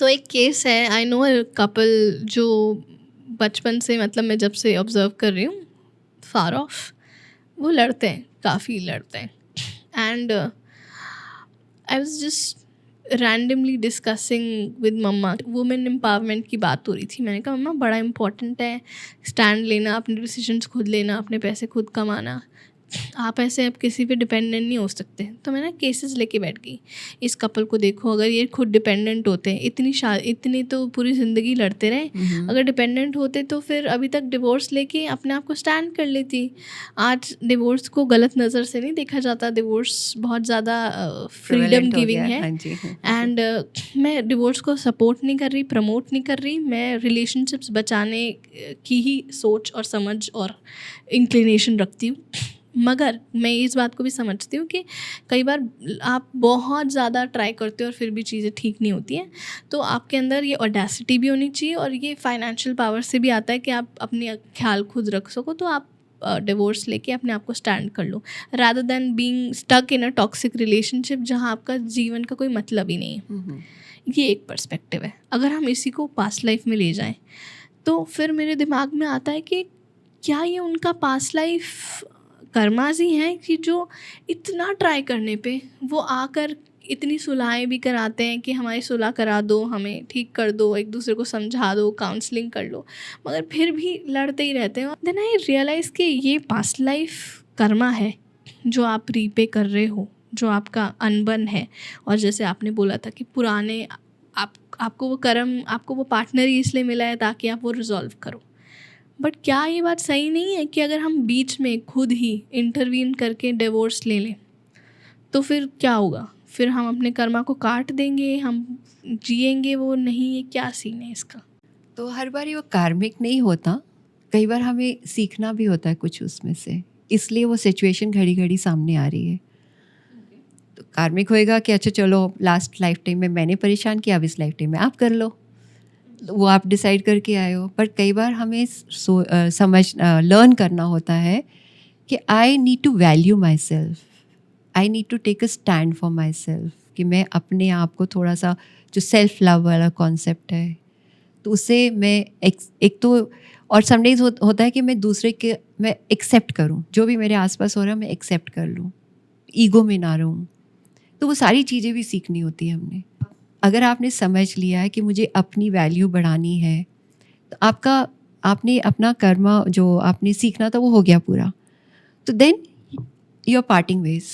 तो एक केस है, आई नो अ कपल जो बचपन से, मतलब मैं जब से ऑब्जर्व कर रही हूँ फार ऑफ, वो लड़ते हैं, काफ़ी लड़ते हैं। And I was just randomly discussing with मम्मा, वुमेन एम्पावरमेंट की बात हो रही थी। मैंने कहा मम्मा बड़ा इम्पोर्टेंट है स्टैंड लेना, अपने डिसीजंस खुद लेना, अपने पैसे खुद कमाना, आप ऐसे अब किसी पे डिपेंडेंट नहीं हो सकते। तो मैं ना केसेस लेके बैठ गई, इस कपल को देखो, अगर ये खुद डिपेंडेंट होते हैं, इतनी तो पूरी ज़िंदगी लड़ते रहे, अगर डिपेंडेंट होते तो फिर अभी तक डिवोर्स लेके अपने आप को स्टैंड कर लेती। आज डिवोर्स को गलत नज़र से नहीं देखा जाता, डिवोर्स बहुत ज़्यादा फ्रीडम गिविंग है। हाँ जी। एंड मैं डिवोर्स को सपोर्ट नहीं कर रही, प्रमोट नहीं कर रही, मैं रिलेशनशिप्स बचाने की ही सोच और समझ और इंक्लिनेशन रखती हूँ। मगर मैं इस बात को भी समझती हूँ कि कई बार आप बहुत ज़्यादा ट्राई करते हो और फिर भी चीज़ें ठीक नहीं होती हैं। तो आपके अंदर ये ऑडेसिटी भी होनी चाहिए, और ये फाइनेंशियल पावर से भी आता है कि आप अपने ख्याल खुद रख सको। तो आप डिवोर्स लेके अपने आप को स्टैंड कर लो, rather than being stuck in a toxic relationship जहाँ आपका जीवन का कोई मतलब ही नहीं है। ये एक पर्सपेक्टिव है। अगर हम इसी को पास्ट लाइफ में ले जाएं तो फिर मेरे दिमाग में आता है कि क्या ये उनका पास्ट लाइफ कर्माजी हैं कि जो इतना ट्राई करने पे वो आकर इतनी सुलहें भी कराते हैं कि हमारी सुलह करा दो, हमें ठीक कर दो, एक दूसरे को समझा दो, काउंसलिंग कर लो, मगर फिर भी लड़ते ही रहते हैं। देन आई रियलाइज़ कि ये पास्ट लाइफ कर्मा है जो आप रीपे कर रहे हो, जो आपका अनबन है। और जैसे आपने बोला था कि पुराने आपको वो कर्म, आपको वो पार्टनर ही इसलिए मिला है ताकि आप वो रिजॉल्व करो। बट क्या ये बात सही नहीं है कि अगर हम बीच में खुद ही इंटरवीन करके डिवोर्स ले लें तो फिर क्या होगा? फिर हम अपने कर्मा को काट देंगे, हम जिएंगे वो नहीं, ये क्या सीन है इसका? तो हर बार वो कार्मिक नहीं होता, कई बार हमें सीखना भी होता है कुछ उसमें से, इसलिए वो सिचुएशन घड़ी घड़ी सामने आ रही है। तो कार्मिक होएगा कि अच्छा चलो लास्ट लाइफ टाइम में मैंने परेशान किया, अब इस लाइफ टाइम में आप कर लो, वो आप डिसाइड करके आए हो। पर कई बार हमें लर्न करना होता है कि I need to value myself, I need to take a stand for myself, कि मैं अपने आप को थोड़ा सा, जो सेल्फ लव वाला कॉन्सेप्ट है, तो उससे मैं एक तो, और समटाइम्स होता है कि मैं दूसरे के, मैं एक्सेप्ट करूं, जो भी मेरे आसपास हो रहा है मैं एक्सेप्ट कर लूं, ईगो में ना रहूं। तो वो सारी चीज़ें भी सीखनी होती है हमने। अगर आपने समझ लिया है कि मुझे अपनी वैल्यू बढ़ानी है, तो आपने अपना कर्मा जो आपने सीखना था वो हो गया पूरा, तो then you are parting ways,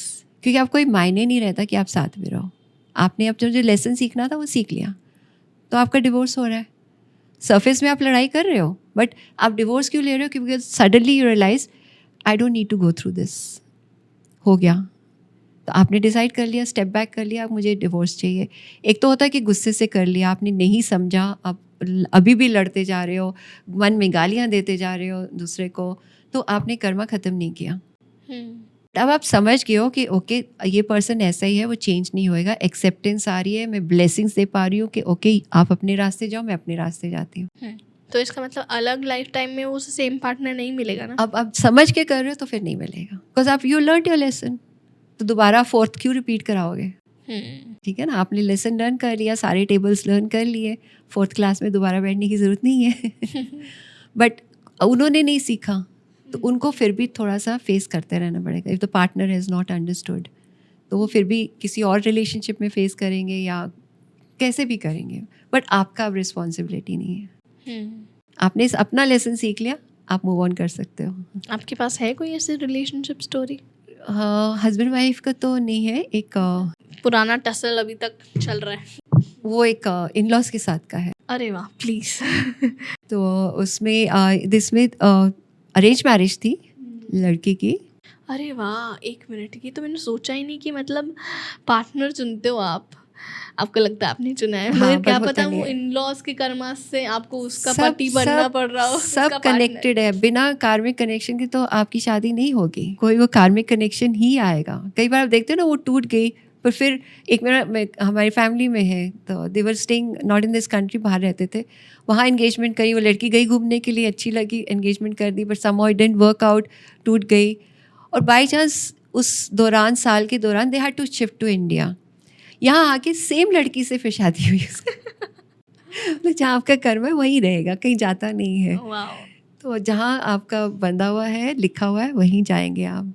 क्योंकि आपको कोई मायने नहीं रहता कि आप साथ में रहो। आपने अपना जो लेसन सीखना था वो सीख लिया, तो आपका डिवोर्स हो रहा है। सरफेस में आप लड़ाई कर रहे हो, बट आप डिवोर्स क्यों ले रहे हो? क्योंकि suddenly you realise I don't need to go through this, हो गया। तो आपने डिसाइड कर लिया, स्टेप बैक कर लिया, मुझे डिवोर्स चाहिए। एक तो होता है कि गुस्से से कर लिया, आपने नहीं समझा, अब अभी भी लड़ते जा रहे हो, मन में गालियाँ देते जा रहे हो दूसरे को, तो आपने कर्मा ख़त्म नहीं किया। अब आप समझ गए हो कि ओके ये पर्सन ऐसा ही है, वो चेंज नहीं होएगा, एक्सेप्टेंस आ रही है, मैं ब्लेसिंग्स दे पा रही हूँ कि ओके आप अपने रास्ते जाओ, मैं अपने रास्ते जाती हूँ। तो इसका मतलब अलग लाइफ टाइम में वो सेम पार्टनर नहीं मिलेगा ना? अब आप समझ के कर रहे हो तो फिर नहीं मिलेगा, बिकॉज आप यू लर्न योर लेसन, तो दोबारा फोर्थ क्यों रिपीट कराओगे? ठीक है ना, आपने लेसन लर्न कर लिया, सारे टेबल्स लर्न कर लिए, फोर्थ क्लास में दोबारा बैठने की ज़रूरत नहीं है। बट उन्होंने नहीं सीखा, तो उनको फिर भी थोड़ा सा फेस करते रहना पड़ेगा। If the partner has not understood, तो वो फिर भी किसी और रिलेशनशिप में फेस करेंगे या कैसे भी करेंगे, बट आपका अब रिस्पॉन्सिबिलिटी नहीं है। आपने अपना लेसन सीख लिया, आप मूव ऑन कर सकते हो। आपके पास है कोई ऐसी रिलेशनशिप स्टोरी? हस्बैंड वाइफ का तो नहीं है, एक पुराना टसल अभी तक चल रहा है? वो एक इन लॉज के साथ का है। अरे वाह, प्लीज़। तो उसमें जिसमें अरेंज मैरिज थी लड़की की। अरे वाह, 1 मिनट की तो मैंने सोचा ही नहीं कि मतलब पार्टनर चुनते हो आप, आपको लगता है आपने चुना है, हाँ, मगर क्या होता पता नहीं वो है। इन लॉज के कर्मा से आपको उसका सब पति बनना सब पड़ रहा हो, सब उसका कनेक्टेड है, बिना कार्मिक कनेक्शन के तो आपकी शादी नहीं होगी, कोई वो कार्मिक कनेक्शन ही आएगा। कई बार आप देखते हो ना, वो टूट गई, पर फिर एक मेरा हमारी फैमिली में है, तो they were staying not in this country, बाहर रहते थे, वहाँ एंगेजमेंट करी, वो लड़की गई घूमने के लिए, अच्छी लगी, एंगेजमेंट कर दी, but somehow it didn't work out, टूट गई। और बाई चांस उस दौरान, साल के दौरान, they had to shift to India. यहाँ आके सेम लड़की से फिर शादी हुई उसकी। तो जहाँ आपका कर्म है वहीं रहेगा, कहीं जाता नहीं है। वाओ। तो जहाँ आपका बंधा हुआ है, लिखा हुआ है, वहीं जाएंगे आप।